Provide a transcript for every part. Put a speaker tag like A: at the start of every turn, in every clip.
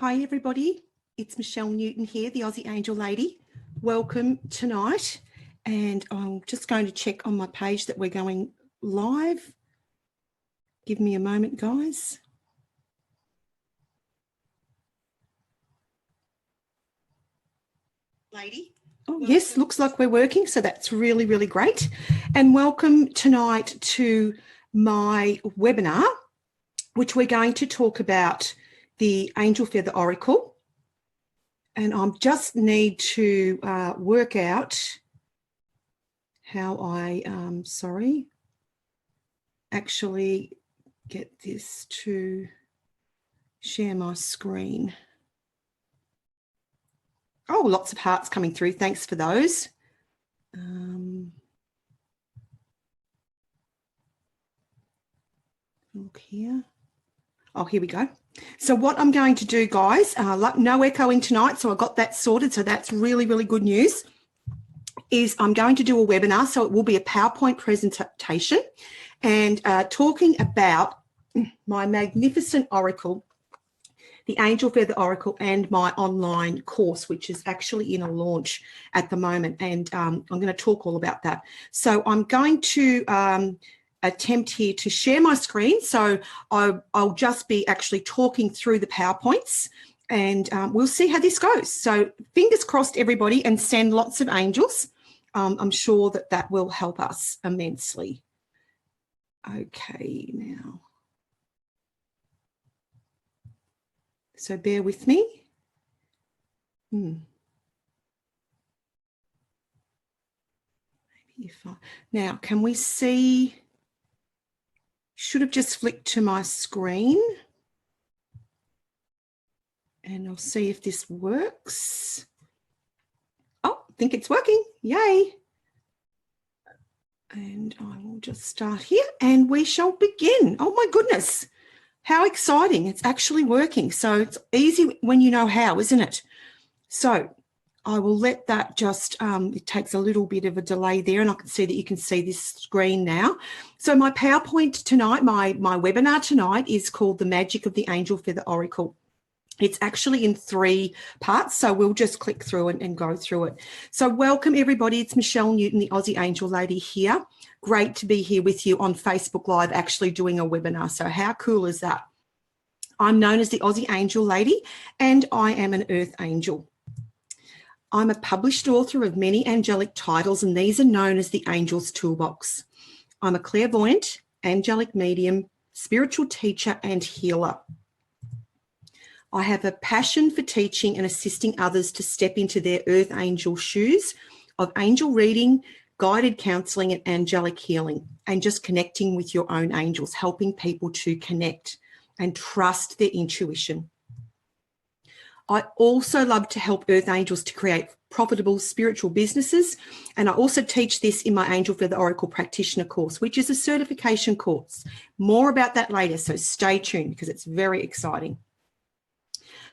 A: Hi everybody, it's Michelle Newton here, the Aussie Angel Lady. Welcome tonight, and I'm just going to check on my page that we're going live. Give me a moment, guys. Lady. Oh yes, looks like we're working, so that's really, really great. And welcome tonight to my webinar, which we're going to talk about the Angel Feather Oracle. And I just need to work out how I, actually get this to share my screen. Oh, lots of hearts coming through. Thanks for those. Look here. Oh, here we go. So what I'm going to do, guys, no echoing tonight, so I got that sorted, so that's really, really good news, is I'm going to do a webinar, so it will be a PowerPoint presentation, and talking about my magnificent oracle, the Angel Feather Oracle, and my online course, which is actually in a launch at the moment, and I'm going to talk all about that. So I'm going to attempt here to share my screen. So I'll just be actually talking through the PowerPoints, and we'll see how this goes. So fingers crossed, everybody, and send lots of angels. I'm sure that that will help us immensely. Okay, now. So bear with me. Maybe if I, now, can we see? Should have just flicked to my screen, and I'll see if this works. Oh, I think it's working. Yay. And I will just start here and we shall begin. Oh my goodness. How exciting. It's actually working. So it's easy when you know how, isn't it? So I will let that just, it takes a little bit of a delay there, and I can see that you can see this screen now. So my PowerPoint tonight, my webinar tonight is called The Magic of the Angel Feather Oracle. It's actually in 3 parts, so we'll just click through and go through it. So welcome everybody, it's Michelle Newton, the Aussie Angel Lady here. Great to be here with you on Facebook Live, actually doing a webinar. So how cool is that? I'm known as the Aussie Angel Lady, and I am an Earth Angel. I'm a published author of many angelic titles, and these are known as the Angel's Toolbox. I'm a clairvoyant, angelic medium, spiritual teacher, and healer. I have a passion for teaching and assisting others to step into their Earth Angel shoes of angel reading, guided counselling, and angelic healing, and just connecting with your own angels, helping people to connect and trust their intuition. I also love to help Earth Angels to create profitable spiritual businesses, and I also teach this in my Angel Feather Oracle Practitioner course, which is a certification course. More about that later, so stay tuned because it's very exciting.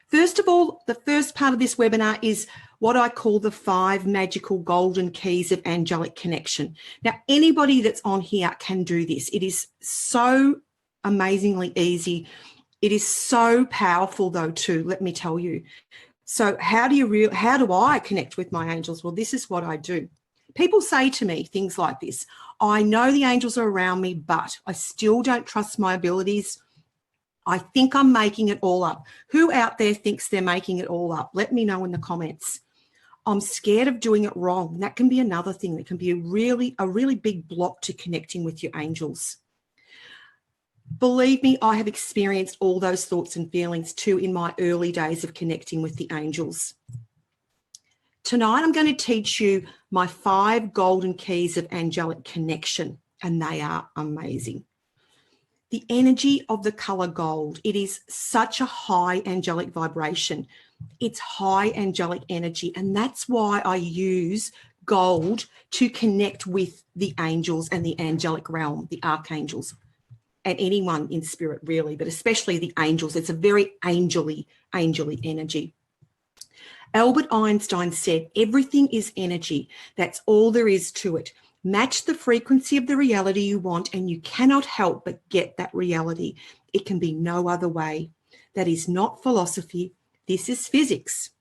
A: First of all, the first part of this webinar is what I call the 5 magical golden keys of angelic connection. Now, anybody that's on here can do this. It is so amazingly easy. It is so powerful though too, let me tell you. So how do I connect with my angels? Well, this is what I do. People say to me things like this: I know the angels are around me, but I still don't trust my abilities. I think I'm making it all up. Who out there thinks they're making it all up? Let me know in the comments. I'm scared of doing it wrong. That can be another thing that can be a really big block to connecting with your angels. Believe me, I have experienced all those thoughts and feelings too in my early days of connecting with the angels. Tonight, I'm going to teach you my 5 golden keys of angelic connection, and they are amazing. The energy of the colour gold, it is such a high angelic vibration. It's high angelic energy, and that's why I use gold to connect with the angels and the angelic realm, the archangels, and anyone in spirit really, but especially the angels. It's a very angel-y energy. Albert Einstein said, everything is energy. That's all there is to it. Match the frequency of the reality you want, and you cannot help but get that reality. It can be no other way. That is not philosophy. This is physics.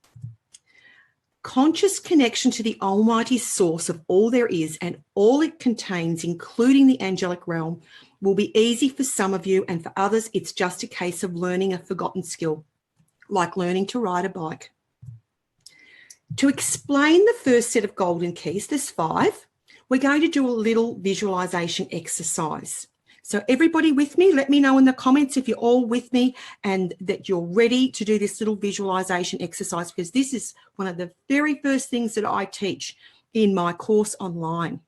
A: Conscious connection to the almighty source of all there is and all it contains, including the angelic realm, will be easy for some of you, and for others, it's just a case of learning a forgotten skill, like learning to ride a bike. To explain the first set of golden keys, there's 5, we're going to do a little visualization exercise. So everybody with me, let me know in the comments if you're all with me and that you're ready to do this little visualization exercise, because this is one of the very first things that I teach in my course online.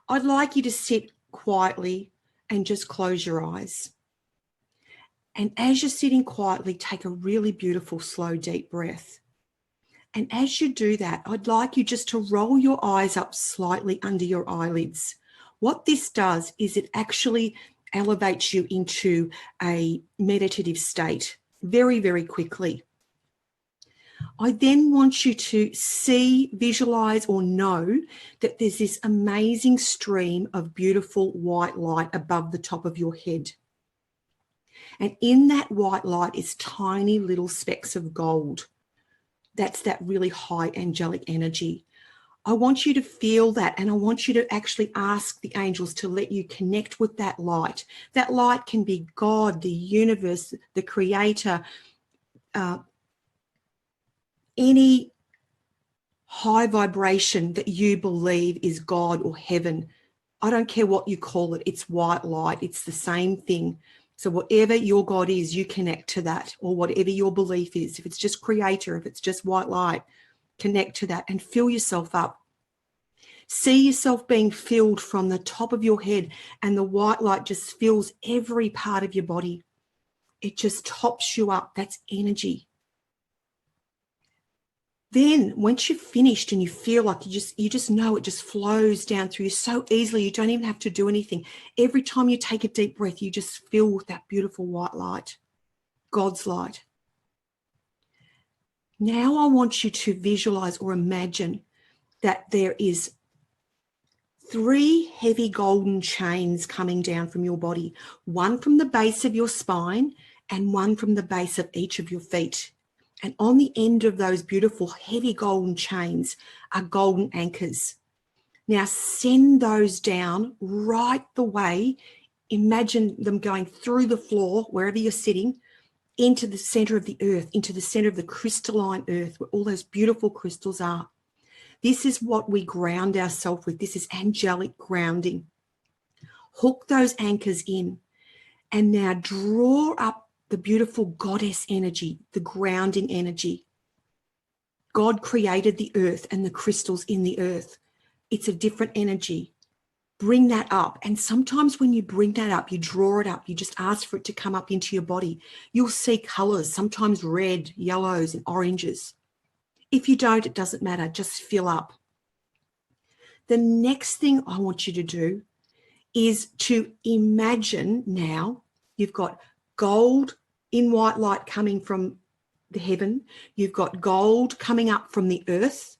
A: I'd like you to sit quietly and just close your eyes. And as you're sitting quietly, take a really beautiful, slow, deep breath. And as you do that, I'd like you just to roll your eyes up slightly under your eyelids. What this does is it actually elevates you into a meditative state very, very quickly. I then want you to see, visualize, or know that there's this amazing stream of beautiful white light above the top of your head. And in that white light is tiny little specks of gold. That's that really high angelic energy. I want you to feel that, and I want you to actually ask the angels to let you connect with that light. That light can be God, the universe, the creator, any high vibration that you believe is God or heaven. I don't care what you call it. It's white light. It's the same thing. So whatever your God is, you connect to that, or whatever your belief is. If it's just creator, if it's just white light, connect to that and fill yourself up. See yourself being filled from the top of your head, and the white light just fills every part of your body. It just tops you up. That's energy. Then once you've finished and you feel like you just know it just flows down through you so easily, you don't even have to do anything. Every time you take a deep breath, you just fill with that beautiful white light, God's light. Now I want you to visualize or imagine that there is 3 heavy golden chains coming down from your body, one from the base of your spine and one from the base of each of your feet. And on the end of those beautiful heavy golden chains are golden anchors. Now send those down right the way. Imagine them going through the floor, wherever you're sitting, into the center of the earth, into the center of the crystalline earth where all those beautiful crystals are. This is what we ground ourselves with. This is angelic grounding. Hook those anchors in and now draw up the beautiful goddess energy, the grounding energy. God created the earth and the crystals in the earth. It's a different energy. Bring that up. And sometimes when you bring that up, you draw it up, you just ask for it to come up into your body. You'll see colors, sometimes red, yellows, and oranges. If you don't, it doesn't matter. Just fill up. The next thing I want you to do is to imagine now you've got gold in white light coming from the heaven. You've got gold coming up from the earth.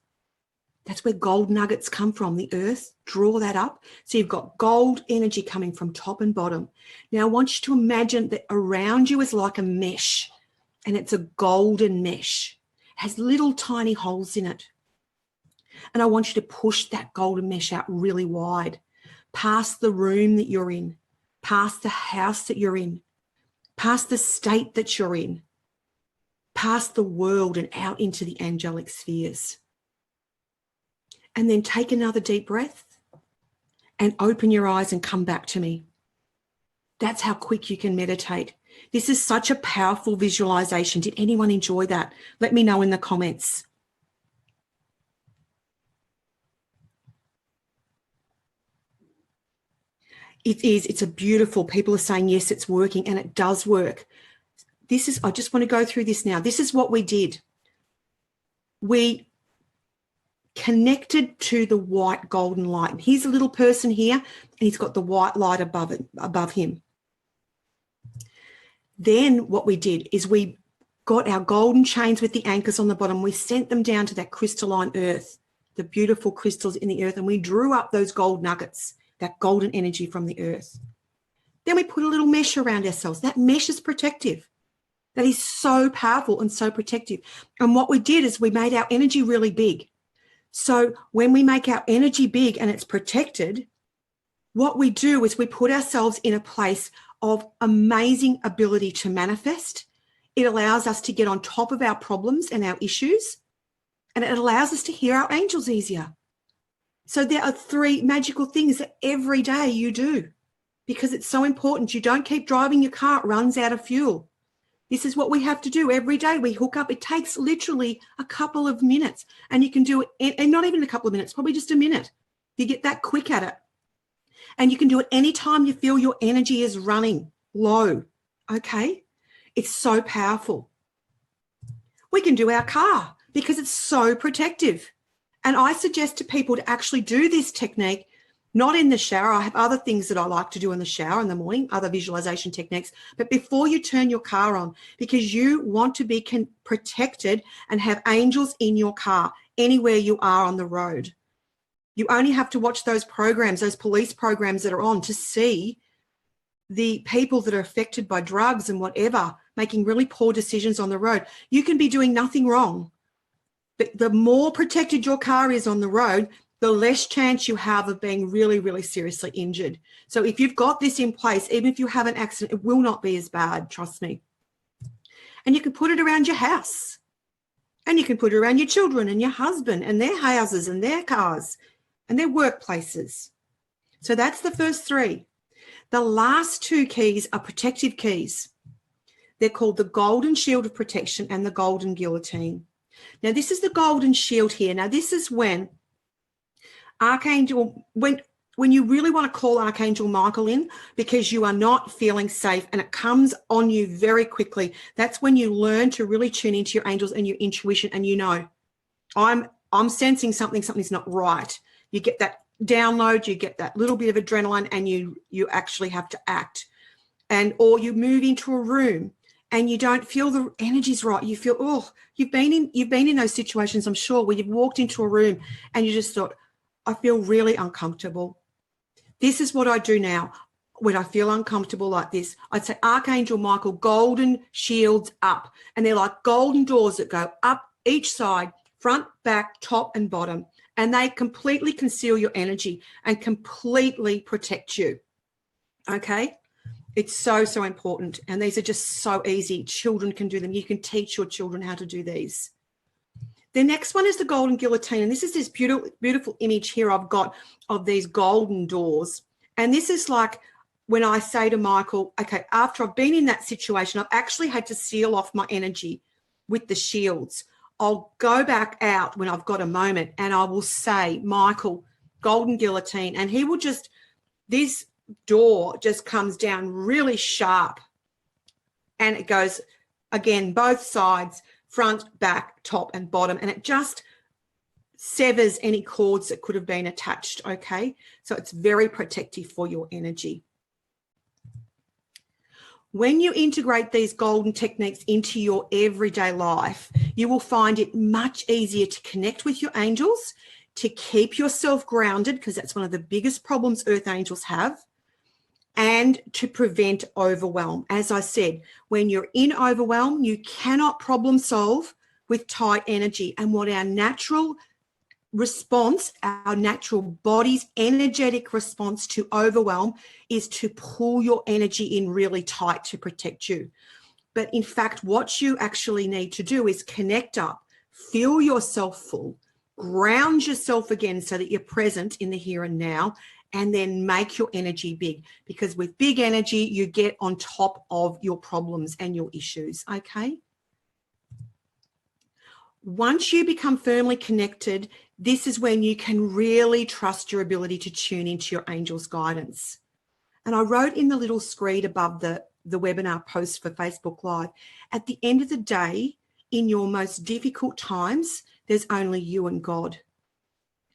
A: That's where gold nuggets come from, the earth. Draw that up. So you've got gold energy coming from top and bottom. Now I want you to imagine that around you is like a mesh, and it's a golden mesh. It has little tiny holes in it. And I want you to push that golden mesh out really wide, past the room that you're in, past the house that you're in, past the state that you're in, past the world and out into the angelic spheres. And then take another deep breath and open your eyes and come back to me. That's how quick you can meditate. This is such a powerful visualization. Did anyone enjoy that? Let me know in the comments. It is. It's a beautiful, people are saying, yes, it's working, and it does work. I just want to go through this now. This is what we did. We connected to the white golden light. And here's a little person here, and he's got the white light above him. Then what we did is we got our golden chains with the anchors on the bottom. We sent them down to that crystalline earth, the beautiful crystals in the earth, and we drew up those gold nuggets, that golden energy from the earth. Then we put a little mesh around ourselves. That mesh is protective. That is so powerful and so protective. And what we did is we made our energy really big. So when we make our energy big and it's protected, what we do is we put ourselves in a place of amazing ability to manifest. It allows us to get on top of our problems and our issues, and it allows us to hear our angels easier. So there are 3 magical things that every day you do, because it's so important. You don't keep driving your car, it runs out of fuel. This is what we have to do every day. We hook up. It takes literally a couple of minutes, and you can do it, and not even a couple of minutes, probably just a minute. You get that quick at it. And you can do it anytime you feel your energy is running low, okay? It's so powerful. We can do our car because it's so protective. And I suggest to people to actually do this technique, not in the shower. I have other things that I like to do in the shower in the morning, other visualization techniques, but before you turn your car on, because you want to be protected and have angels in your car anywhere you are on the road. You only have to watch those programs, those police programs that are on, to see the people that are affected by drugs and whatever, making really poor decisions on the road. You can be doing nothing wrong, but the more protected your car is on the road, the less chance you have of being really, really seriously injured. So if you've got this in place, even if you have an accident, it will not be as bad, trust me. And you can put it around your house, and you can put it around your children and your husband and their houses and their cars and their workplaces. So that's the first 3. The last 2 keys are protective keys. They're called the Golden Shield of Protection and the Golden Guillotine. Now, this is the Golden Shield here. Now, this is when Archangel, when you really want to call Archangel Michael in because you are not feeling safe and it comes on you very quickly. That's when you learn to really tune into your angels and your intuition, and you know, I'm sensing something's not right. You get that download, you get that little bit of adrenaline, and you actually have to act. Or you move into a room and you don't feel the energy's right. You feel, oh, you've been in those situations, I'm sure, where you've walked into a room and you just thought, I feel really uncomfortable. This is what I do now. When I feel uncomfortable like this, I'd say, Archangel Michael, golden shields up. And they're like golden doors that go up each side, front, back, top, and bottom. And they completely conceal your energy and completely protect you. Okay? It's so, so important. And these are just so easy. Children can do them. You can teach your children how to do these. The next one is the Golden Guillotine. And this is this beautiful, beautiful image here I've got of these golden doors. And this is like when I say to Michael, okay, after I've been in that situation, I've actually had to seal off my energy with the shields. I'll go back out when I've got a moment and I will say, Michael, Golden Guillotine, and he will just, this door just comes down really sharp and it goes, again, both sides, front, back, top, and bottom, and it just severs any cords that could have been attached, okay? So it's very protective for your energy. When you integrate these golden techniques into your everyday life, you will find it much easier to connect with your angels, to keep yourself grounded, because that's one of the biggest problems earth angels have, and to prevent overwhelm. As I said, when you're in overwhelm, you cannot problem solve with tight energy. And what our natural response, our natural body's energetic response to overwhelm is to pull your energy in really tight to protect you. But in fact, what you actually need to do is connect up, feel yourself full, ground yourself again so that you're present in the here and now, and then make your energy big, because with big energy, you get on top of your problems and your issues, okay? Once you become firmly connected, this is when you can really trust your ability to tune into your angel's guidance. And I wrote in the little screed above the webinar post for Facebook Live, at the end of the day, in your most difficult times, there's only you and God.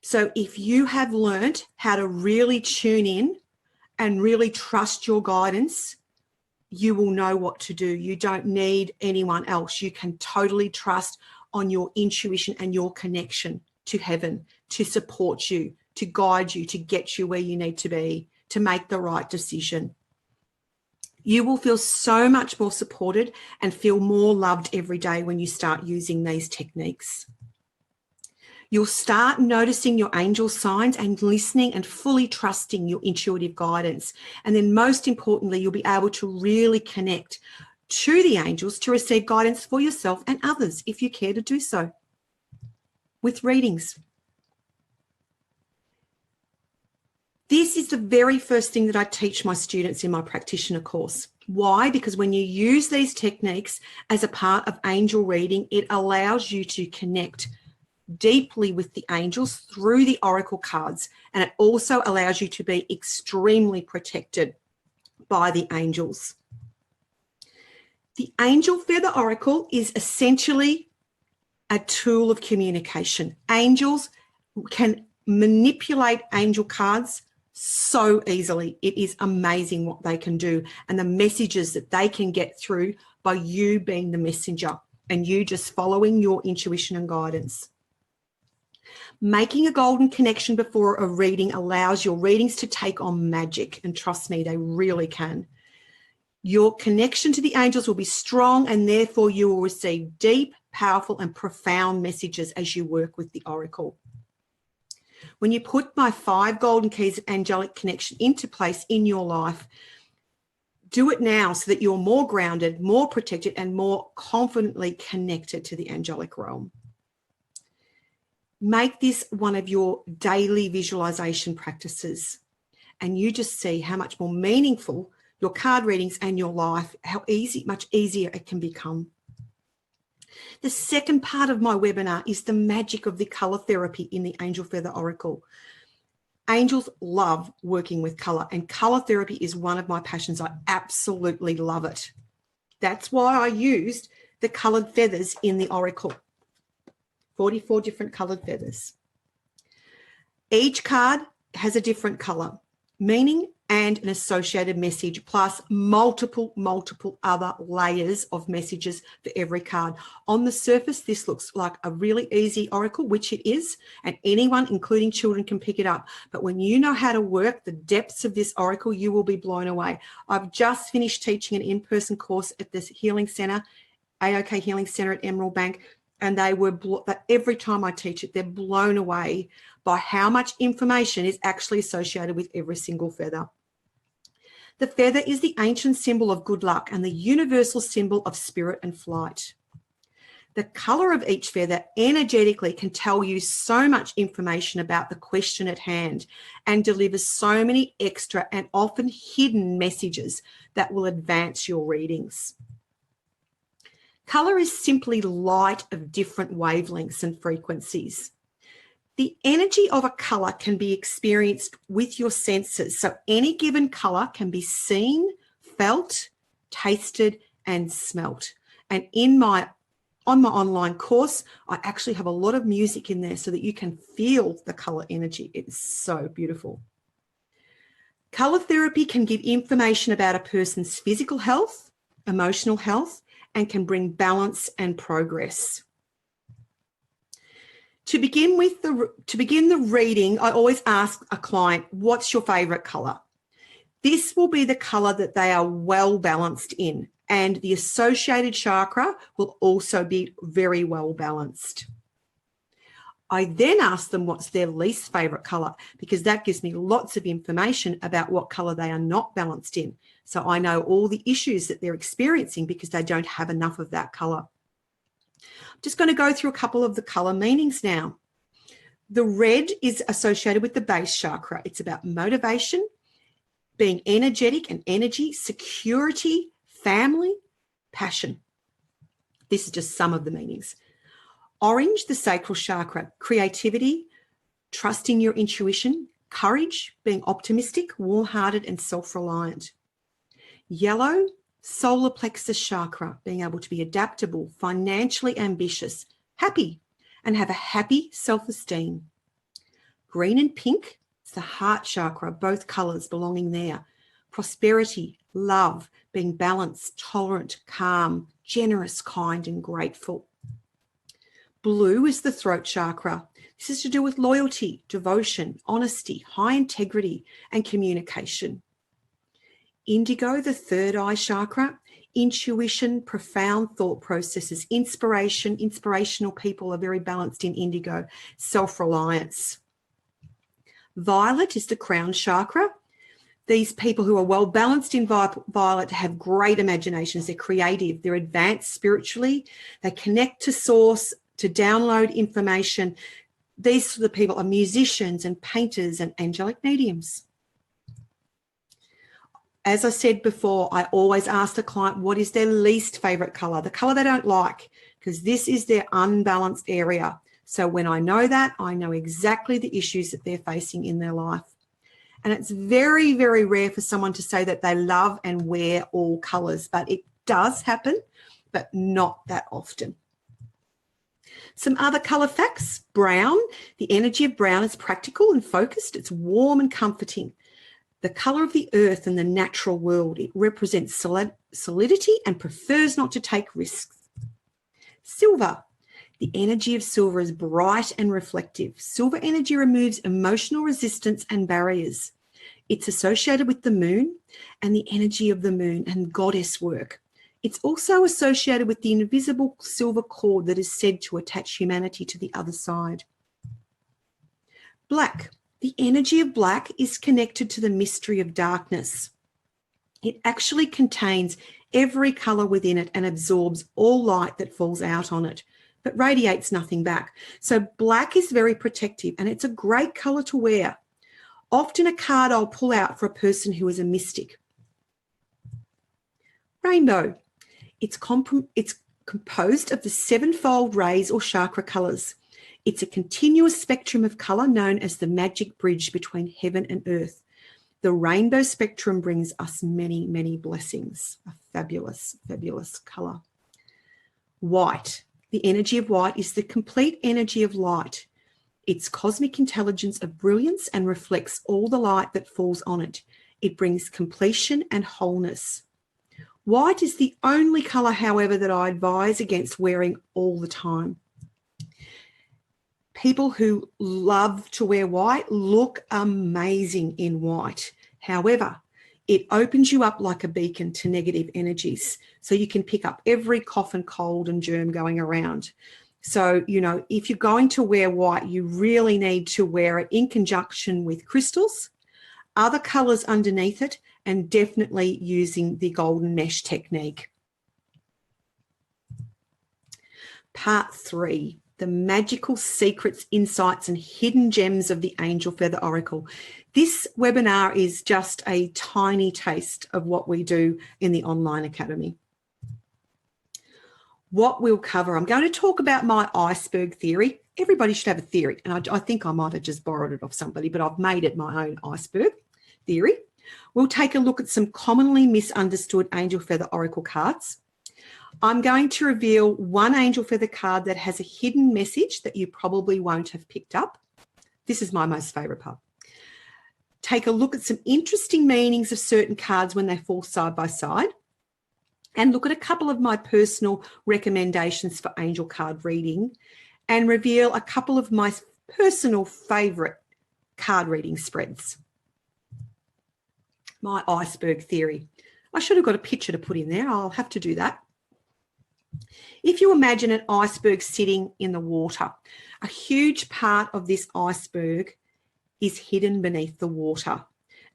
A: So if you have learnt how to really tune in and really trust your guidance, you will know what to do. You don't need anyone else. You can totally trust on your intuition and your connection to heaven to support you, to guide you, to get you where you need to be, to make the right decision. You will feel so much more supported and feel more loved every day when you start using these techniques. You'll start noticing your angel signs and listening and fully trusting your intuitive guidance. And then most importantly, you'll be able to really connect to the angels to receive guidance for yourself and others if you care to do so with readings. This is the very first thing that I teach my students in my practitioner course. Why? Because when you use these techniques as a part of angel reading, it allows you to connect deeply with the angels through the oracle cards, and it also allows you to be extremely protected by the angels. The Angel Feather Oracle is essentially a tool of communication. Angels can manipulate angel cards so easily. It is amazing what they can do and the messages that they can get through by you being the messenger and you just following your intuition and guidance. Making a golden connection before a reading allows your readings to take on magic, and trust me, they really can. Your connection to the angels will be strong, and therefore you will receive deep, powerful, and profound messages as you work with the oracle. When you put my 5 golden keys of angelic connection into place in your life, do it now so that you're more grounded, more protected, and more confidently connected to the angelic realm. Make this one of your daily visualization practices, and you just see how much more meaningful your card readings and your life, much easier it can become. The second part of my webinar is the magic of the color therapy in the Angel Feather Oracle. Angels love working with color, and color therapy is one of my passions. I absolutely love it. That's why I used the colored feathers in the oracle. 44 different colored feathers. Each card has a different color, meaning and an associated message, plus multiple other layers of messages for every card. On the surface, this looks like a really easy oracle, which it is, and anyone, including children, can pick it up. But when you know how to work the depths of this oracle, you will be blown away. I've just finished teaching an in-person course at this healing center, AOK Healing Center at Emerald Bank, and they were, every time I teach it, they're blown away by how much information is actually associated with every single feather. The feather is the ancient symbol of good luck and the universal symbol of spirit and flight. The color of each feather energetically can tell you so much information about the question at hand and delivers so many extra and often hidden messages that will advance your readings. Color is simply light of different wavelengths and frequencies. The energy of a color can be experienced with your senses. So any given color can be seen, felt, tasted, and smelt. And on my online course, I actually have a lot of music in there so that you can feel the color energy. It's so beautiful. Color therapy can give information about a person's physical health, emotional health, and can bring balance and progress. To begin the reading, I always ask a client, what's your favorite color? This will be the color that they are well balanced in, and the associated chakra will also be very well balanced. I then ask them what's their least favorite color, because that gives me lots of information about what color they are not balanced in. So I know all the issues that they're experiencing because they don't have enough of that color. I'm just going to go through a couple of the color meanings now. The red is associated with the base chakra. It's about motivation, being energetic and energy, security, family, passion. This is just some of the meanings. Orange, the sacral chakra, creativity, trusting your intuition, courage, being optimistic, warm-hearted, and self-reliant. Yellow, solar plexus chakra, being able to be adaptable, financially ambitious, happy, and have a happy self-esteem. Green and pink, it's the heart chakra, both colors belonging there. Prosperity, love, being balanced, tolerant, calm, generous, kind, and grateful. Blue is the throat chakra. This is to do with loyalty, devotion, honesty, high integrity, and communication. Indigo, the third eye chakra, intuition, profound thought processes, inspiration. Inspirational people are very balanced in indigo. Self-reliance. Violet is the crown chakra. These people who are well balanced in violet have great imaginations. They're creative. They're advanced spiritually. They connect to source to download information. These sort of people are musicians and painters and angelic mediums. As I said before, I always ask the client what is their least favorite color, the color they don't like, because this is their unbalanced area. So when I know that, I know exactly the issues that they're facing in their life. And it's very, very rare for someone to say that they love and wear all colors, but it does happen, but not that often. Some other color facts. Brown, the energy of brown is practical and focused. It's warm and comforting. The color of the earth and the natural world. It represents solidity and prefers not to take risks. Silver. The energy of silver is bright and reflective. Silver energy removes emotional resistance and barriers. It's associated with the moon and the energy of the moon and goddess work. It's also associated with the invisible silver cord that is said to attach humanity to the other side. Black. The energy of black is connected to the mystery of darkness. It actually contains every color within it and absorbs all light that falls out on it, but radiates nothing back. So black is very protective and it's a great color to wear. Often a card I'll pull out for a person who is a mystic. Rainbow. It's composed of the sevenfold rays or chakra colors. It's a continuous spectrum of color known as the magic bridge between heaven and earth. The rainbow spectrum brings us many, many blessings. A fabulous, fabulous color. White. The energy of white is the complete energy of light. It's cosmic intelligence of brilliance and reflects all the light that falls on it. It brings completion and wholeness. White is the only color, however, that I advise against wearing all the time. People who love to wear white look amazing in white. However, it opens you up like a beacon to negative energies. So you can pick up every cough and cold and germ going around. So, you know, if you're going to wear white, you really need to wear it in conjunction with crystals, other colors underneath it, and definitely using the golden mesh technique. Part 3. The magical secrets, insights, and hidden gems of the Angel Feather Oracle. This webinar is just a tiny taste of what we do in the online academy. What we'll cover, I'm going to talk about my iceberg theory. Everybody should have a theory, and I think I might have just borrowed it off somebody, but I've made it my own iceberg theory. We'll take a look at some commonly misunderstood Angel Feather Oracle cards. I'm going to reveal one Angel Feather card that has a hidden message that you probably won't have picked up. This is my most favourite part. Take a look at some interesting meanings of certain cards when they fall side by side, and look at a couple of my personal recommendations for angel card reading, and reveal a couple of my personal favourite card reading spreads. My iceberg theory. I should have got a picture to put in there. I'll have to do that. If you imagine an iceberg sitting in the water, a huge part of this iceberg is hidden beneath the water,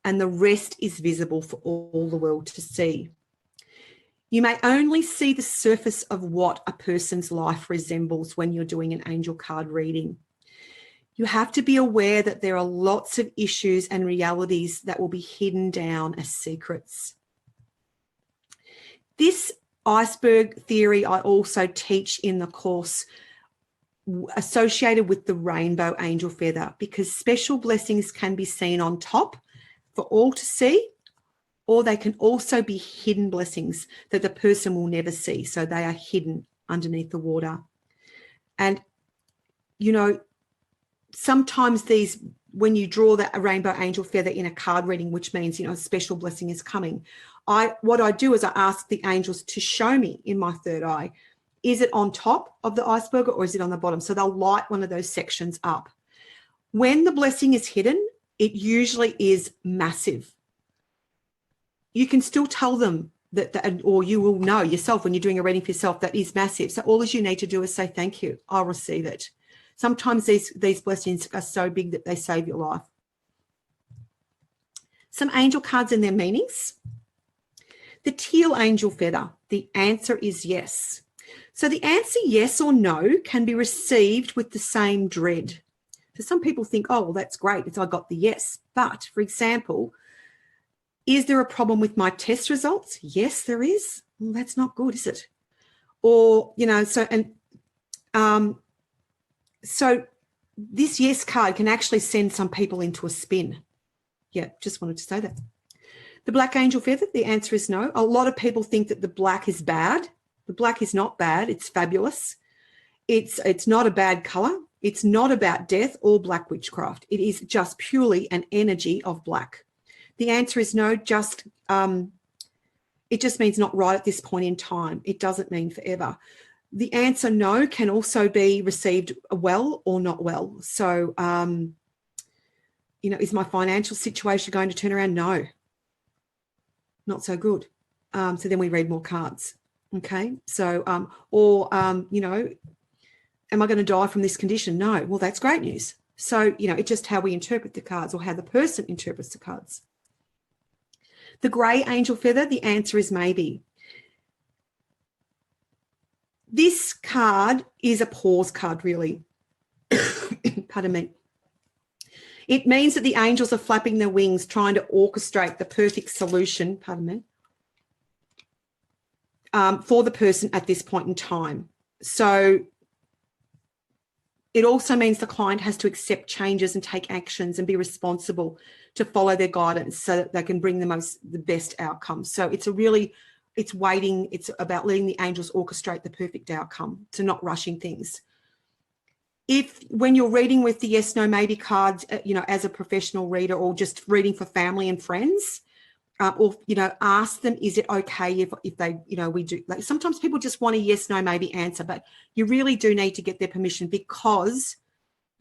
A: and the rest is visible for all the world to see. You may only see the surface of what a person's life resembles when you're doing an angel card reading. You have to be aware that there are lots of issues and realities that will be hidden down as secrets. This iceberg theory I also teach in the course associated with the rainbow angel feather, because special blessings can be seen on top for all to see, or they can also be hidden blessings that the person will never see. So they are hidden underneath the water. And, you know, sometimes these, when you draw that rainbow angel feather in a card reading, which means, you know, a special blessing is coming, what I do is I ask the angels to show me in my third eye, is it on top of the iceberg or is it on the bottom? So they'll light one of those sections up. When the blessing is hidden, it usually is massive. you can still tell them that, or you will know yourself when you're doing a reading for yourself, that is massive. So all you need to do is say, thank you, I'll receive it. Sometimes these blessings are so big that they save your life. Some angel cards and their meanings. The teal angel feather, the answer is yes. So the answer yes or no can be received with the same dread. So some people think, oh, well, that's great, I got the yes. But, for example, is there a problem with my test results? Yes, there is. Well, that's not good, is it? Or, so this yes card can actually send some people into a spin. Yeah, just wanted to say that. The black angel feather, the answer is no. A lot of people think that the black is bad. The black is not bad. It's fabulous. It's not a bad color. It's not about death or black witchcraft. It is just purely an energy of black. The answer is no, it just means not right at this point in time. It doesn't mean forever. The answer no can also be received well or not well. So, is my financial situation going to turn around? No, not so good. So then we read more cards. Okay. So, am I going to die from this condition? No. Well, that's great news. So, it's just how we interpret the cards or how the person interprets the cards. The grey angel feather, the answer is maybe. This card is a pause card, really. Pardon me. It means that the angels are flapping their wings, trying to orchestrate the perfect solution, pardon me, for the person at this point in time. So it also means the client has to accept changes and take actions and be responsible to follow their guidance so that they can bring the best outcomes. So it's waiting. It's about letting the angels orchestrate the perfect outcome, so not rushing things. When you're reading with the yes, no, maybe cards, as a professional reader or just reading for family and friends, ask them, is it okay if they, we do, like sometimes people just want a yes, no, maybe answer, but you really do need to get their permission, because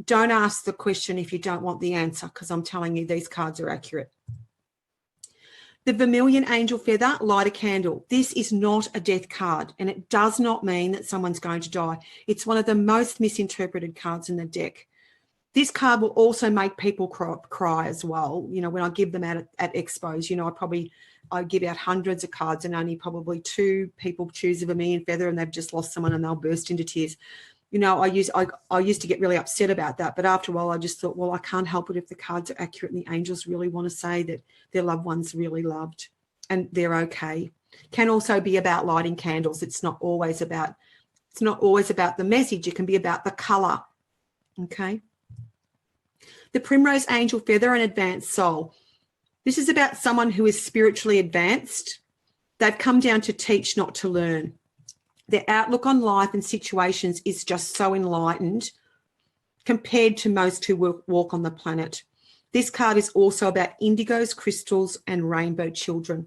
A: don't ask the question if you don't want the answer, because I'm telling you, these cards are accurate. The vermilion angel feather, light a candle. This is not a death card, and it does not mean that someone's going to die. It's one of the most misinterpreted cards in the deck. This card will also make people cry as well. When I give them out at expos, I give out hundreds of cards and only probably 2 people choose a vermilion feather and they've just lost someone and they'll burst into tears. I used to get really upset about that, but after a while I just thought, well, I can't help it if the cards are accurate and the angels really want to say that their loved one's really loved and they're okay. Can also be about lighting candles. It's not always about the message. It can be about the color. Okay. The primrose angel feather, an advanced soul. This is about someone who is spiritually advanced. They've come down to teach, not to learn. Their outlook on life and situations is just so enlightened compared to most who walk on the planet. This card is also about indigos, crystals, and rainbow children.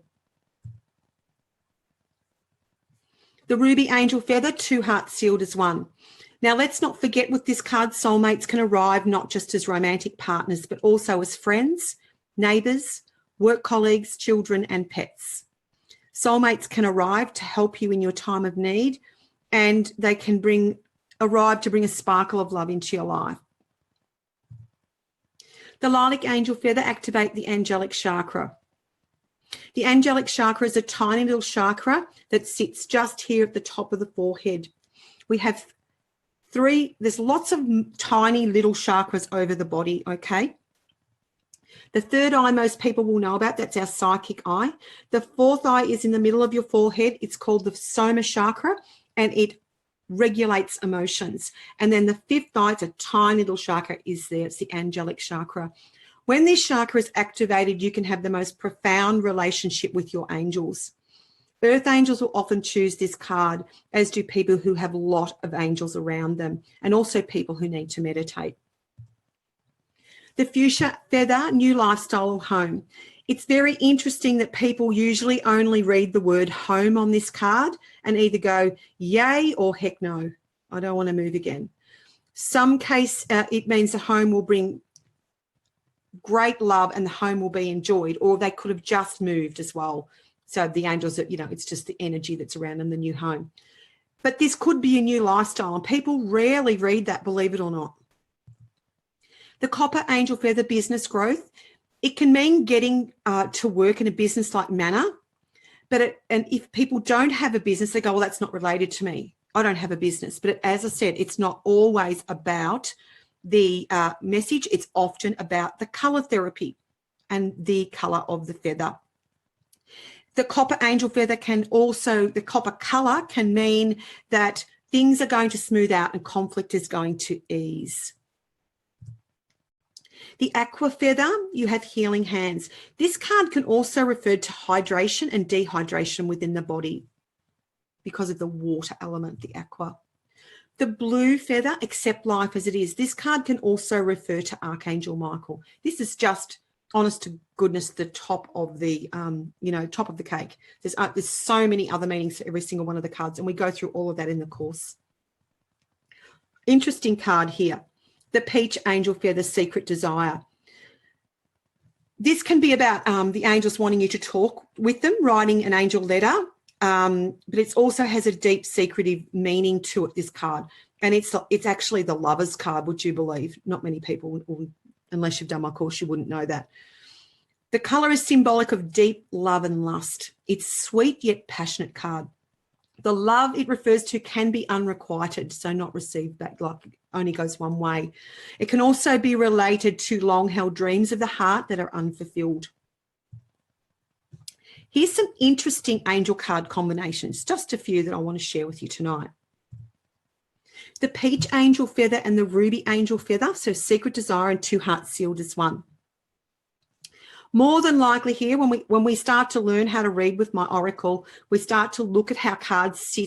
A: The ruby angel feather, 2 hearts sealed as one. Now, let's not forget with this card, soulmates can arrive not just as romantic partners, but also as friends, neighbours, work colleagues, children, and pets. Soulmates can arrive to help you in your time of need, and they can arrive to bring a sparkle of love into your life. The lilac angel feather, activate the Angelic Chakra. The Angelic Chakra is a tiny little chakra that sits just here at the top of the forehead. We have there's lots of tiny little chakras over the body, okay? The third eye most people will know about, that's our psychic eye. The fourth eye is in the middle of your forehead. It's called the Soma chakra, and it regulates emotions. And then the fifth eye, it's a tiny little chakra, is there. It's the Angelic Chakra. When this chakra is activated, you can have the most profound relationship with your angels. Earth angels will often choose this card, as do people who have a lot of angels around them, and also people who need to meditate. The fuchsia feather, new lifestyle or home. It's very interesting that people usually only read the word home on this card and either go yay or heck no, I don't want to move again. Some case it means the home will bring great love and the home will be enjoyed, or they could have just moved as well. So the angels, it's just the energy that's around in the new home. But this could be a new lifestyle, and people rarely read that, believe it or not. The copper angel feather, business growth. It can mean getting to work in a business-like manner, and if people don't have a business, they go, well, that's not related to me. I don't have a business. But as I said, it's not always about the message. It's often about the colour therapy and the colour of the feather. The copper angel feather the copper colour can mean that things are going to smooth out and conflict is going to ease. The aqua feather, you have healing hands. This card can also refer to hydration and dehydration within the body because of the water element, the aqua. The blue feather, accept life as it is. This card can also refer to Archangel Michael. This is just, honest to goodness, the top of the, top of the cake. There's so many other meanings for every single one of the cards, and we go through all of that in the course. Interesting card here. The peach angel feather, secret desire. This can be about the angels wanting you to talk with them, writing an angel letter, but it also has a deep secretive meaning to it, this card. And it's actually the lover's card, would you believe? Not many people, unless you've done my course, you wouldn't know that. The colour is symbolic of deep love and lust. It's sweet yet passionate card. The love it refers to can be unrequited, so not received back, like only goes one way. It can also be related to long-held dreams of the heart that are unfulfilled. Here's some interesting angel card combinations, just a few that I want to share with you tonight. The peach angel feather and the ruby angel feather, so secret desire and two hearts sealed as one. More than likely here, when we start to learn how to read with my oracle, we start to look at how cards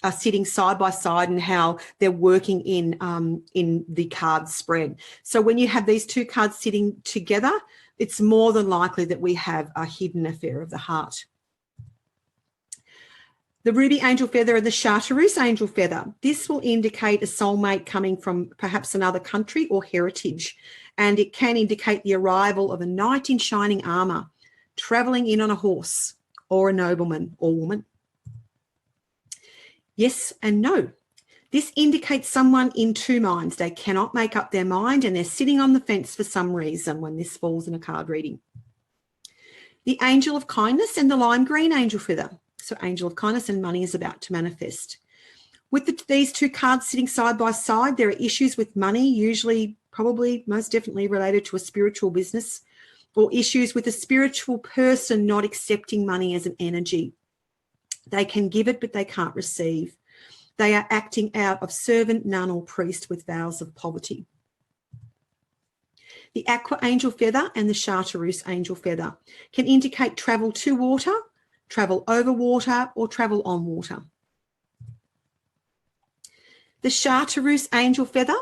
A: are sitting side by side and how they're working in the card spread. So when you have these two cards sitting together, it's more than likely that we have a hidden affair of the heart. The ruby angel feather and the chartreuse angel feather. This will indicate a soulmate coming from perhaps another country or heritage, and it can indicate the arrival of a knight in shining armour, travelling in on a horse, or a nobleman or woman. Yes and no. This indicates someone in two minds. They cannot make up their mind and they're sitting on the fence for some reason when this falls in a card reading. The angel of kindness and the lime green angel feather. So angel of kindness and money is about to manifest. With these two cards sitting side by side, there are issues with money, usually, probably, most definitely related to a spiritual business, or issues with a spiritual person not accepting money as an energy. They can give it, but they can't receive. They are acting out of servant, nun, or priest with vows of poverty. The aqua angel feather and the chartreuse angel feather can indicate travel to water, travel over water, or travel on water. The chartreuse angel feather,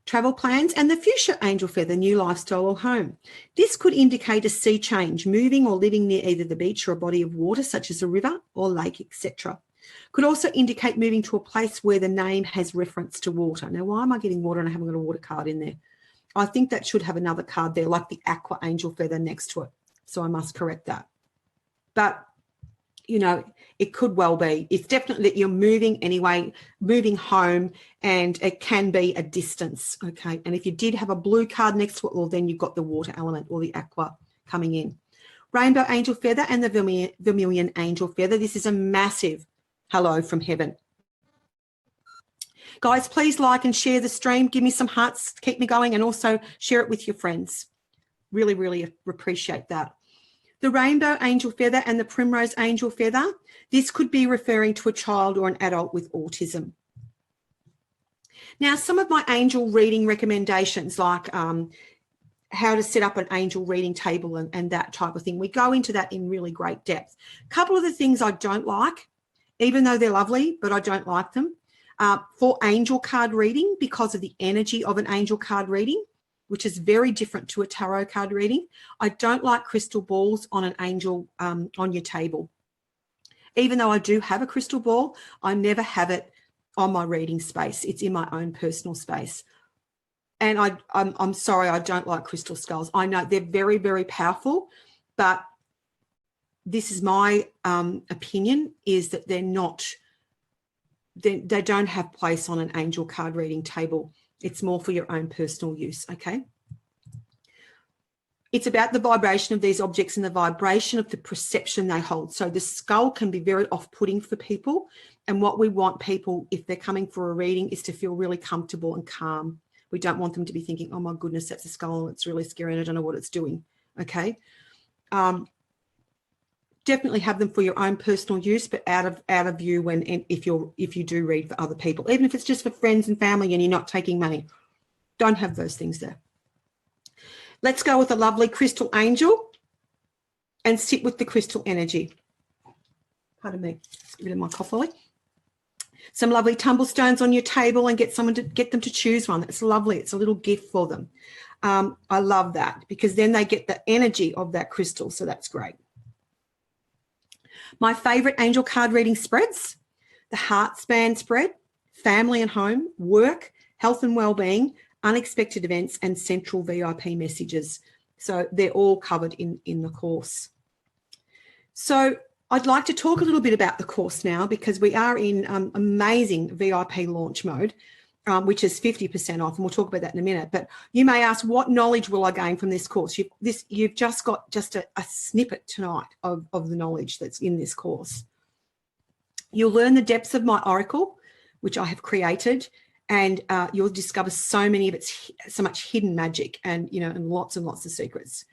A: travel plans, and the fuchsia angel feather, new lifestyle or home. This could indicate a sea change, moving or living near either the beach or a body of water, such as a river or lake, etc. Could also indicate moving to a place where the name has reference to water. Now, why am I getting water and I haven't got a water card in there? I think that should have another card there, like the aqua angel feather next to it. So I must correct that. But, you know, it could well be. It's definitely that you're moving anyway, moving home, and it can be a distance, okay? And if you did have a blue card next to it, well, then you've got the water element or the aqua coming in. Rainbow angel feather and the vermilion angel feather. This is a massive hello from heaven. Guys, please like and share the stream. Give me some hearts, keep me going, and also share it with your friends. Really, really appreciate that. The rainbow angel feather and the primrose angel feather. This could be referring to a child or an adult with autism. Now, some of my angel reading recommendations, like how to set up an angel reading table and that type of thing, we go into that in really great depth. A couple of the things I don't like, even though they're lovely, but I don't like them, for angel card reading, because of the energy of an angel card reading, which is very different to a tarot card reading. I don't like crystal balls on an angel on your table. Even though I do have a crystal ball, I never have it on my reading space. It's in my own personal space. And I'm sorry, I don't like crystal skulls. I know they're very, very powerful, but this is my opinion, is that they're not, they don't have place on an angel card reading table. It's more for your own personal use, okay? It's about the vibration of these objects and the vibration of the perception they hold. So the skull can be very off-putting for people. And what we want people, if they're coming for a reading, is to feel really comfortable and calm. We don't want them to be thinking, oh my goodness, that's a skull and it's really scary and I don't know what it's doing, okay? Definitely have them for your own personal use, but out of view if you do read for other people, even if it's just for friends and family and you're not taking money. Don't have those things there. Let's go with a lovely crystal angel and sit with the crystal energy. Pardon me, let's get rid of my cough. Some lovely tumblestones on your table and get them to choose one. That's lovely. It's a little gift for them. I love that because then they get the energy of that crystal, so that's great. My favorite angel card reading spreads: the heart span spread, family and home, work, health and well-being, unexpected events, and central VIP messages. So they're all covered in the course. So I'd like to talk a little bit about the course now, because we are in amazing VIP launch mode, which is 50% off, and we'll talk about that in a minute. But you may ask, what knowledge will I gain from this course? You've just got just a snippet tonight of the knowledge that's in this course. You'll learn the depths of my oracle, which I have created, and you'll discover so much hidden magic and lots and lots of secrets.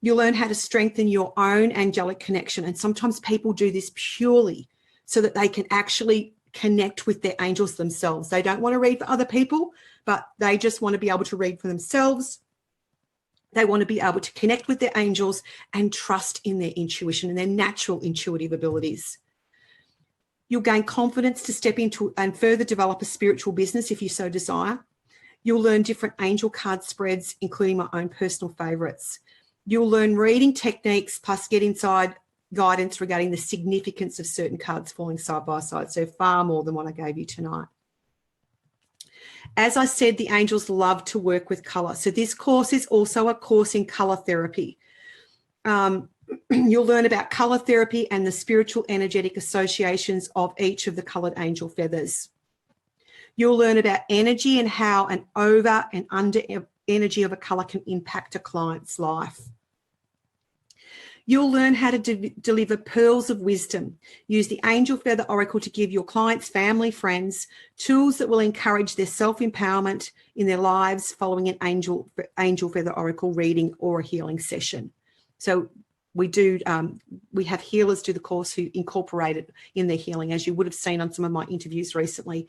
A: You'll learn how to strengthen your own angelic connection. And sometimes people do this purely so that they can actually connect with their angels themselves. They don't want to read for other people, but they just want to be able to read for themselves. They want to be able to connect with their angels and trust in their intuition and their natural intuitive abilities. You'll gain confidence to step into and further develop a spiritual business if you so desire. You'll learn different angel card spreads, including my own personal favorites. You'll learn reading techniques, plus get inside guidance regarding the significance of certain cards falling side by side. So far more than what I gave you tonight. As I said, the angels love to work with colour. So this course is also a course in colour therapy. You'll learn about colour therapy and the spiritual energetic associations of each of the coloured angel feathers. You'll learn about energy and how an over and under energy of a colour can impact a client's life. You'll learn how to deliver pearls of wisdom. Use the Angel Feather Oracle to give your clients, family, friends, tools that will encourage their self-empowerment in their lives following an Angel Feather Oracle reading or a healing session. So we have healers do the course who incorporate it in their healing, as you would have seen on some of my interviews recently.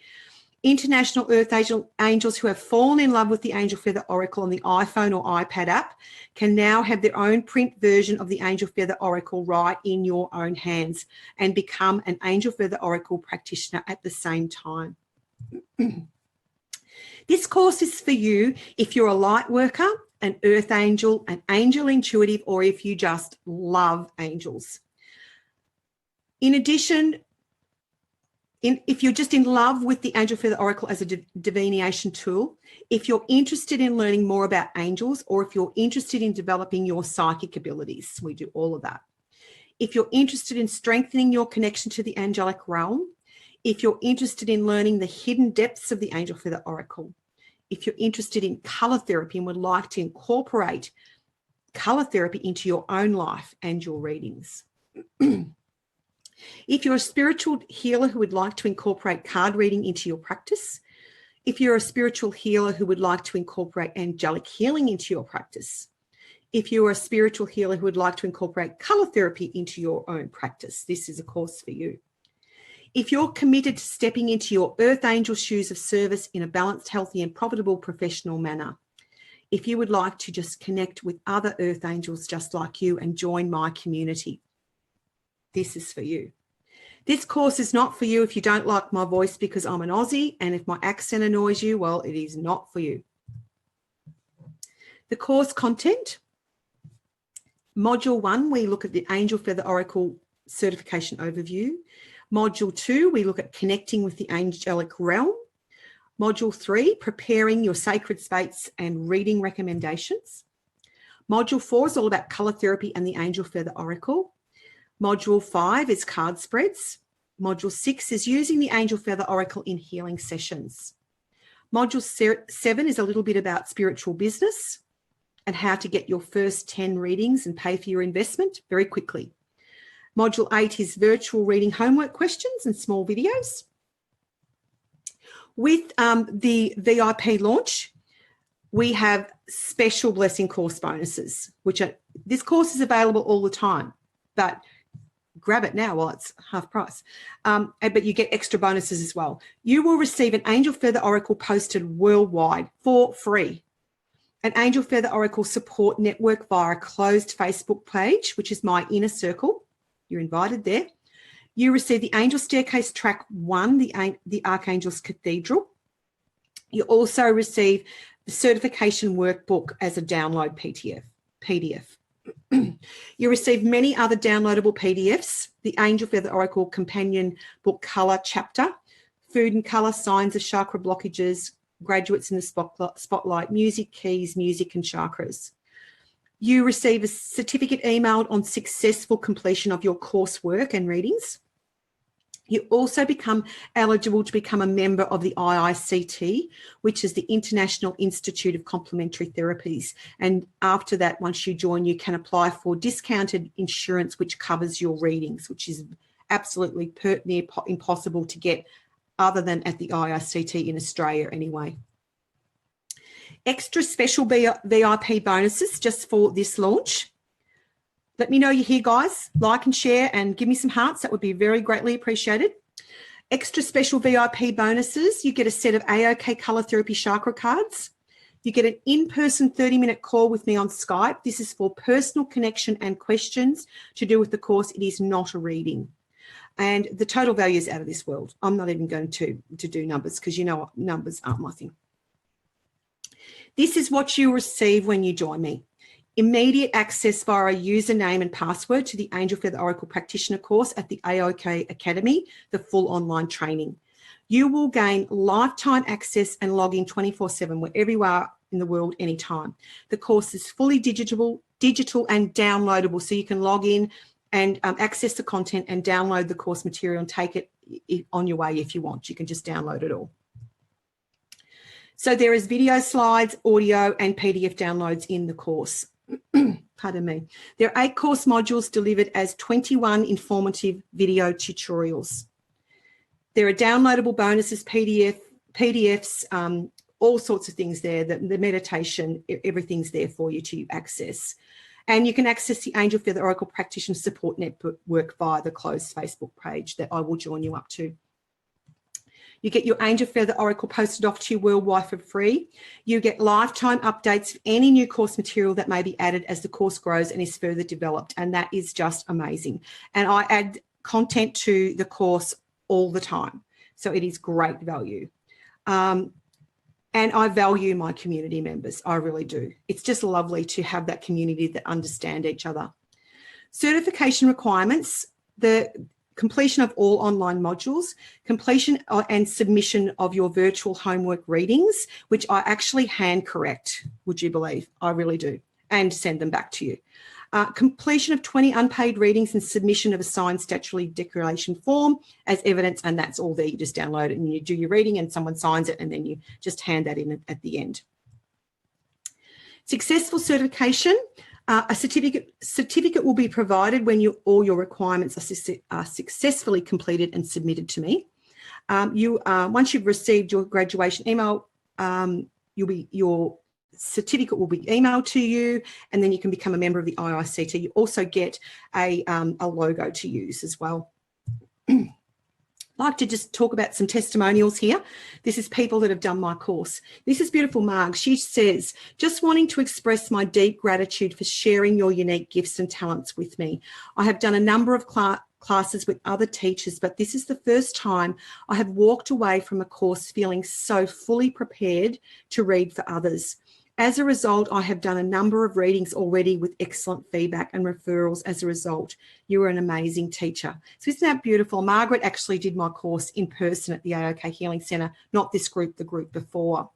A: International Earth Angels who have fallen in love with the Angel Feather Oracle on the iPhone or iPad app can now have their own print version of the Angel Feather Oracle right in your own hands and become an Angel Feather Oracle practitioner at the same time. This course is for you if you're a light worker, an earth angel, an angel intuitive, or if you just love angels. In addition, if you're just in love with the Angel Feather Oracle as a divination tool, if you're interested in learning more about angels, or if you're interested in developing your psychic abilities, we do all of that. If you're interested in strengthening your connection to the angelic realm, if you're interested in learning the hidden depths of the Angel Feather Oracle, if you're interested in colour therapy and would like to incorporate colour therapy into your own life and your readings. If you're a spiritual healer who would like to incorporate card reading into your practice, if you're a spiritual healer who would like to incorporate angelic healing into your practice, if you're a spiritual healer who would like to incorporate colour therapy into your own practice, this is a course for you. If you're committed to stepping into your earth angel shoes of service in a balanced, healthy and profitable professional manner, if you would like to just connect with other earth angels just like you and join my community, this is for you. This course is not for you if you don't like my voice because I'm an Aussie, and if my accent annoys you, well, it is not for you. The course content. Module 1, we look at the Angel Feather Oracle certification overview. Module 2, we look at connecting with the angelic realm. Module 3, preparing your sacred space and reading recommendations. Module 4 is all about colour therapy and the Angel Feather Oracle. Module 5 is card spreads. Module 6 is using the Angel Feather Oracle in healing sessions. Module 7 is a little bit about spiritual business and how to get your first 10 readings and pay for your investment very quickly. Module 8 is virtual reading homework questions and small videos. With the VIP launch, we have special blessing course bonuses, this course is available all the time, but grab it now while it's half price. But you get extra bonuses as well. You will receive an Angel Feather Oracle posted worldwide for free. An Angel Feather Oracle support network via a closed Facebook page, which is my inner circle. You're invited there. You receive the Angel Staircase Track 1, the Archangel's Cathedral. You also receive the certification workbook as a download PDF. You receive many other downloadable PDFs, the Angel Feather Oracle Companion Book Colour Chapter, Food and Colour, Signs of Chakra Blockages, Graduates in the Spotlight, Music Keys, Music and Chakras. You receive a certificate emailed on successful completion of your coursework and readings. You also become eligible to become a member of the IICT, which is the International Institute of Complementary Therapies. And after that, once you join, you can apply for discounted insurance, which covers your readings, which is absolutely near impossible to get other than at the IICT in Australia anyway. Extra special VIP bonuses just for this launch. Let me know you're here, guys. Like and share and give me some hearts. That would be very greatly appreciated. Extra special VIP bonuses. You get a set of AOK Colour Therapy Chakra cards. You get an in-person 30-minute call with me on Skype. This is for personal connection and questions to do with the course. It is not a reading. And the total value is out of this world. I'm not even going to do numbers because you know what, numbers aren't my thing. This is what you receive when you join me. Immediate access via a username and password to the Angel Feather Oracle Practitioner course at the AOK Academy, the full online training. You will gain lifetime access and log in 24/7 wherever you are in the world anytime. The course is fully digital and downloadable, so you can log in and access the content and download the course material and take it on your way if you want. You can just download it all. So there is video slides, audio and PDF downloads in the course. Pardon me. There are 8 course modules delivered as 21 informative video tutorials. There are downloadable bonuses, PDFs, all sorts of things there, the meditation, everything's there for you to access. And you can access the Angel Feather Oracle Practitioner Support Network via the closed Facebook page that I will join you up to. You get your Angel Feather Oracle posted off to you worldwide for free. You get lifetime updates of any new course material that may be added as the course grows and is further developed. And that is just amazing. And I add content to the course all the time. So it is great value. And I value my community members. I really do. It's just lovely to have that community that understand each other. Certification requirements, the completion of all online modules, completion and submission of your virtual homework readings, which I actually hand correct, would you believe? I really do, and send them back to you. Completion of 20 unpaid readings and submission of a signed statutory declaration form as evidence, and that's all there. You just download it and you do your reading and someone signs it and then you just hand that in at the end. Successful certification. A certificate will be provided when all your requirements are successfully completed and submitted to me. Once you've received your graduation email, your certificate will be emailed to you, and then you can become a member of the IICT. You also get a logo to use as well. I'd like to just talk about some testimonials here. This is people that have done my course. This is beautiful Marg. She says, just wanting to express my deep gratitude for sharing your unique gifts and talents with me. I have done a number of classes with other teachers, but this is the first time I have walked away from a course feeling so fully prepared to read for others. As a result, I have done a number of readings already with excellent feedback and referrals as a result. You are an amazing teacher. So isn't that beautiful? Margaret actually did my course in person at the AOK Healing Centre, not this group, the group before.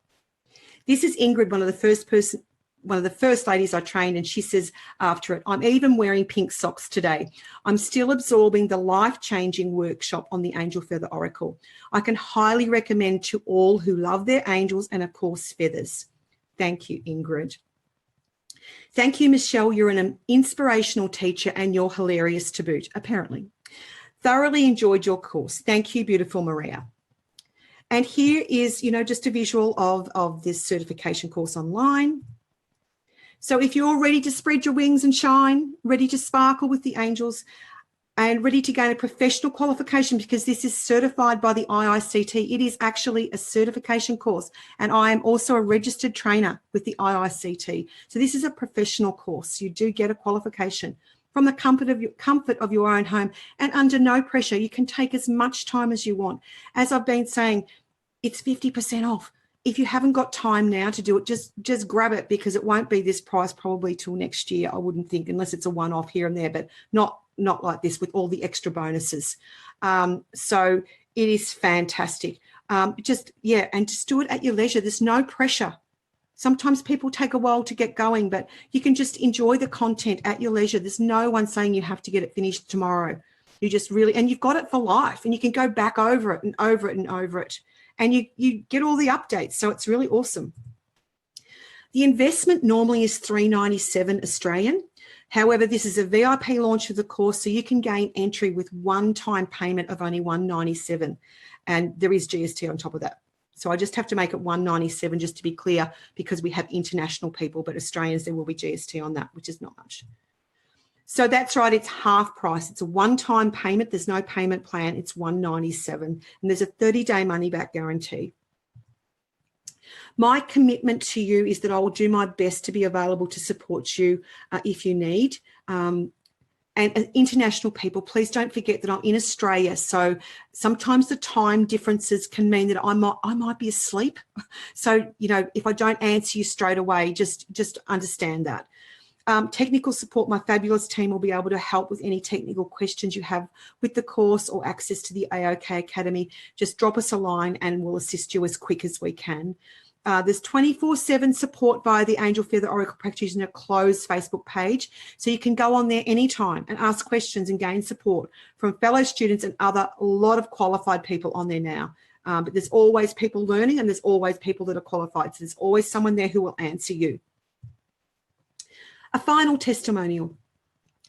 A: This is Ingrid, one of the first ladies I trained, and she says after it, I'm even wearing pink socks today. I'm still absorbing the life-changing workshop on the Angel Feather Oracle. I can highly recommend to all who love their angels and, of course, feathers. Thank you, Ingrid. Thank you, Michelle. You're an inspirational teacher and you're hilarious to boot, apparently. Thoroughly enjoyed your course. Thank you, beautiful Maria. And here is, just a visual of this certification course online. So if you're ready to spread your wings and shine, ready to sparkle with the angels, and ready to gain a professional qualification, because this is certified by the IICT. It is actually a certification course, and I am also a registered trainer with the IICT. So this is a professional course. You do get a qualification from the comfort of your own home, and under no pressure. You can take as much time as you want. As I've been saying, it's 50% off. If you haven't got time now to do it, just grab it, because it won't be this price probably till next year, I wouldn't think, unless it's a one-off here and there, but not like this with all the extra bonuses. So it is fantastic. And just do it at your leisure. There's no pressure. Sometimes people take a while to get going, but you can just enjoy the content at your leisure. There's no one saying you have to get it finished tomorrow. You just really, and you've got it for life, and you can go back over it and over it and over it. And you get all the updates. So it's really awesome. The investment normally is $397 Australian. However, this is a VIP launch of the course, so you can gain entry with one-time payment of only $197, and there is GST on top of that. So I just have to make it $197 just to be clear, because we have international people, but Australians, there will be GST on that, which is not much. So that's right, it's half price. It's a one-time payment. There's no payment plan. It's $197, and there's a 30-day money-back guarantee. My commitment to you is that I will do my best to be available to support you if you need. And international people, please don't forget that I'm in Australia. So sometimes the time differences can mean that I might be asleep. So, if I don't answer you straight away, just understand that. Technical support, my fabulous team will be able to help with any technical questions you have with the course or access to the AOK Academy. Just drop us a line and we'll assist you as quick as we can. There's 24/7 support via the Angel Feather Oracle Practitioner closed Facebook page. So you can go on there anytime and ask questions and gain support from fellow students and a lot of qualified people on there now. But there's always people learning, and there's always people that are qualified. So there's always someone there who will answer you. A final testimonial.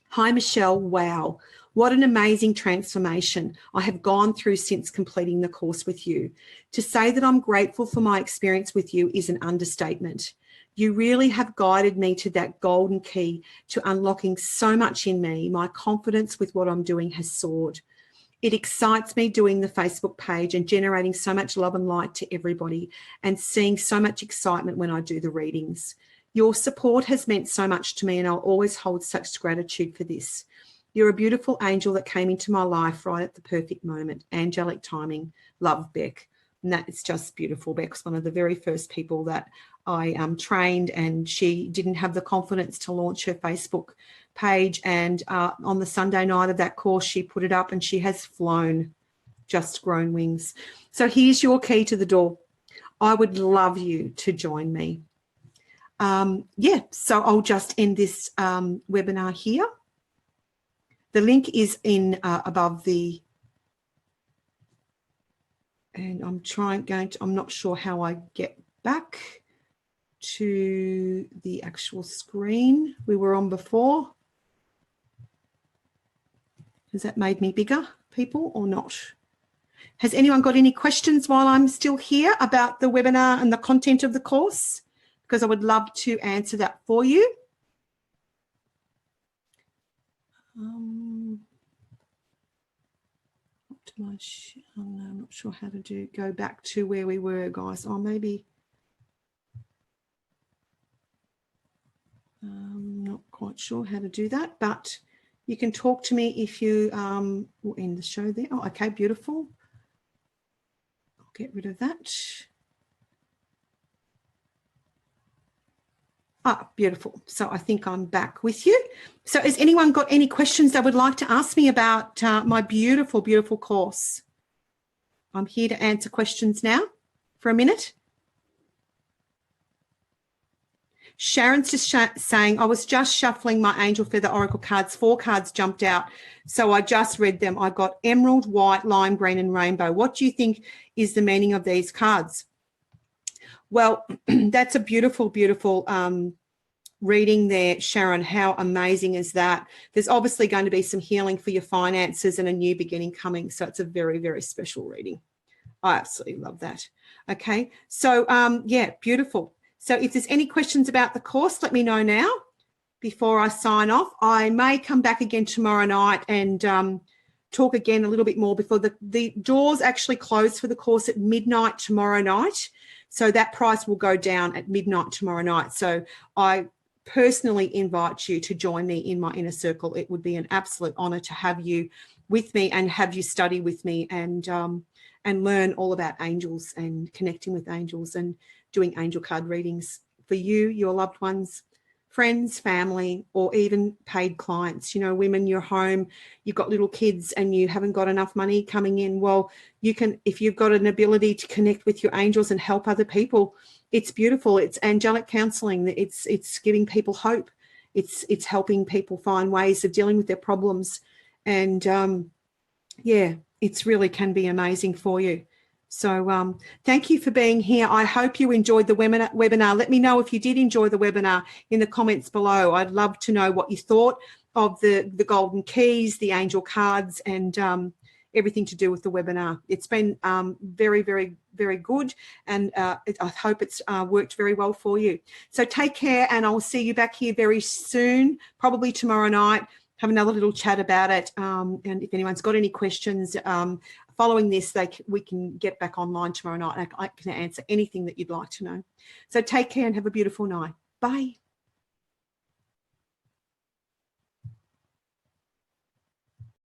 A: Hi, Michelle. Wow. What an amazing transformation I have gone through since completing the course with you. To say that I'm grateful for my experience with you is an understatement. You really have guided me to that golden key to unlocking so much in me. My confidence with what I'm doing has soared. It excites me doing the Facebook page and generating so much love and light to everybody, and seeing so much excitement when I do the readings. Your support has meant so much to me, and I'll always hold such gratitude for this. You're a beautiful angel that came into my life right at the perfect moment. Angelic timing. Love, Beck. And that is just beautiful. Beck's one of the very first people that I trained, and she didn't have the confidence to launch her Facebook page. And on the Sunday night of that course, she put it up and she has flown, just grown wings. So here's your key to the door. I would love you to join me. So I'll just end this webinar here. The link is in above the, and I'm not sure how I get back to the actual screen we were on before. Has that made me bigger, people, or not? Has anyone got any questions while I'm still here about the webinar and the content of the course? Because I would love to answer that for you. I'm not sure how to go back to where we were, guys. Or maybe I'm not quite sure how to do that, but you can talk to me if you will end the show there. Oh, okay, beautiful. I'll get rid of that. Ah, beautiful. So I think I'm back with you. So has anyone got any questions they would like to ask me about my beautiful, beautiful course? I'm here to answer questions now for a minute. Sharon's just saying, I was just shuffling my Angel Feather Oracle cards. 4 cards jumped out, so I just read them. I got emerald, white, lime green, and rainbow. What do you think is the meaning of these cards? Well, that's a beautiful, beautiful reading there, Sharon. How amazing is that? There's obviously going to be some healing for your finances and a new beginning coming, so it's a very, very special reading. I absolutely love that. Okay, so yeah, beautiful. So if there's any questions about the course, let me know now before I sign off. I may come back again tomorrow night and talk again a little bit more before the doors actually close for the course at midnight tomorrow night. So that price will go down at midnight tomorrow night. So I personally invite you to join me in my inner circle. It would be an absolute honor to have you with me and have you study with me and learn all about angels and connecting with angels and doing angel card readings for you, your loved ones, friends, family, or even paid clients. You know, women, you're home, you've got little kids and you haven't got enough money coming in. Well, you can, if you've got an ability to connect with your angels and help other people, it's beautiful. It's angelic counseling. It's giving people hope. It's helping people find ways of dealing with their problems. And yeah, it's really can be amazing for you. So thank you for being here. I hope you enjoyed the webinar. Let me know if you did enjoy the webinar in the comments below. I'd love to know what you thought of the golden keys, the angel cards, and everything to do with the webinar. It's been very, very, very good, and I hope it's worked very well for you. So take care, and I'll see you back here very soon, probably tomorrow night. Have another little chat about it. And if anyone's got any questions following this, we can get back online tomorrow night. I can answer anything that you'd like to know. So take care and have a beautiful night. Bye.